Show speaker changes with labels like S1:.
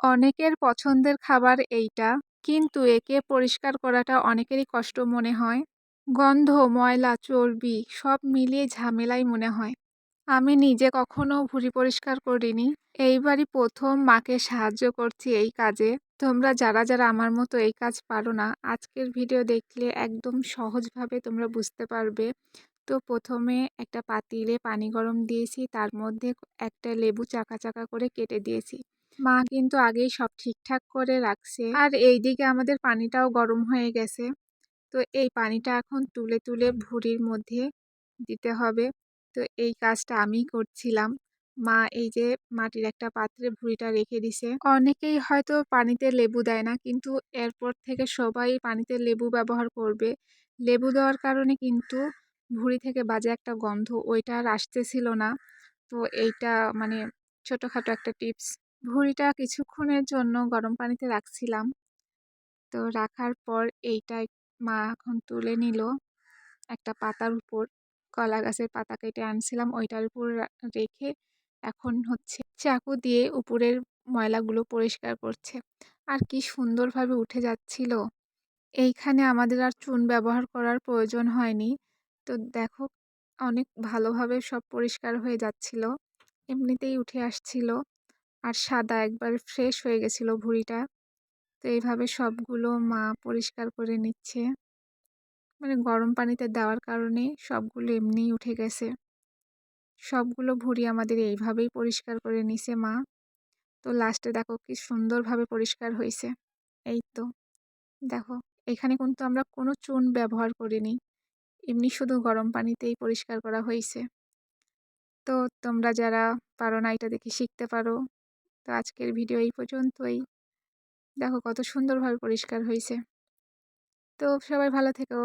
S1: অনেকের পছন্দের খাবার এইটা, কিন্তু একে পরিষ্কার করাটা অনেকেরই কষ্ট মনে হয়। গন্ধ, ময়লা, চর্বি সব মিলিয়ে ঝামেলাই মনে হয়। আমি নিজে কখনো ভুঁড়ি পরিষ্কার করিনি। এইবারই ১ম মাকে সাহায্য করছি এই কাজে। তোমরা যারা আমার মতো এই কাজ পারো না, আজকের ভিডিও দেখলে একদম সহজভাবে তোমরা বুঝতে পারবে। তো ১ম এ একটা পাতিলে পানি গরম দিয়েছি, তার মধ্যে একটা লেবু চাকা করে কেটে দিয়েছি। মা কিন্তু আগেই সব ঠিকঠাক করে রাখছে। আর এইদিকে আমাদের পানিটাও গরম হয়ে গেছে। তো এই পানিটা এখন তুলে ভুঁড়ির মধ্যে দিতে হবে। তো এই কাজটা আমিই করছিলাম। মা এই যে মাটির একটা পাত্রে ভুঁড়িটা রেখে দিছে। অনেকেই হয়তো পানিতে লেবু দেয় না, কিন্তু এরপর থেকে সবাই পানিতে লেবু ব্যবহার করবে। লেবু দেওয়ার কারণে কিন্তু ভুঁড়ি থেকে বাজে একটা গন্ধ ওইটা আর আসতেছিল না। তো এইটা মানে ছোটখাটো একটা টিপস। ভুঁড়িটা কিছুক্ষণের জন্য গরম পানিতে রাখছিলাম। তো রাখার পর এইটা মা এখন তুলে নিল একটা পাতার উপর। কলা গাছের পাতা কেটে আনছিলাম, ওইটার উপর রেখে এখন হচ্ছে চাকু দিয়ে উপরের ময়লাগুলো পরিষ্কার করছে। আর কি সুন্দরভাবে উঠে যাচ্ছিল। এইখানে আমাদের আর চুন ব্যবহার করার প্রয়োজন হয়নি। তো দেখো, অনেক ভালোভাবে সব পরিষ্কার হয়ে যাচ্ছিল, এমনিতেই উঠে আসছিল। আর সাদা একবার ফ্রেশ হয়ে গেছিল ভুঁড়িটা। তো এইভাবে সবগুলো মা পরিষ্কার করে নিচ্ছে। মানে গরম পানিতে দেওয়ার কারণে সবগুলো এমনিই উঠে গেছে। সবগুলো ভুঁড়ি আমাদের এইভাবেই পরিষ্কার করে নিছে মা। তো লাস্টে দেখো কি সুন্দরভাবে পরিষ্কার হয়েছে। এই তো দেখো, এখানে কিন্তু আমরা কোনো চুন ব্যবহার করিনি, এমনি শুধু গরম পানিতেই পরিষ্কার করা হয়েছে। তো তোমরা যারা পারো না, এটা দেখে শিখতে পারো। তো আজকের ভিডিও এই পর্যন্তই। দেখো কত সুন্দরভাবে পরিষ্কার হয়েছে। তো সবাই ভালো থেকো।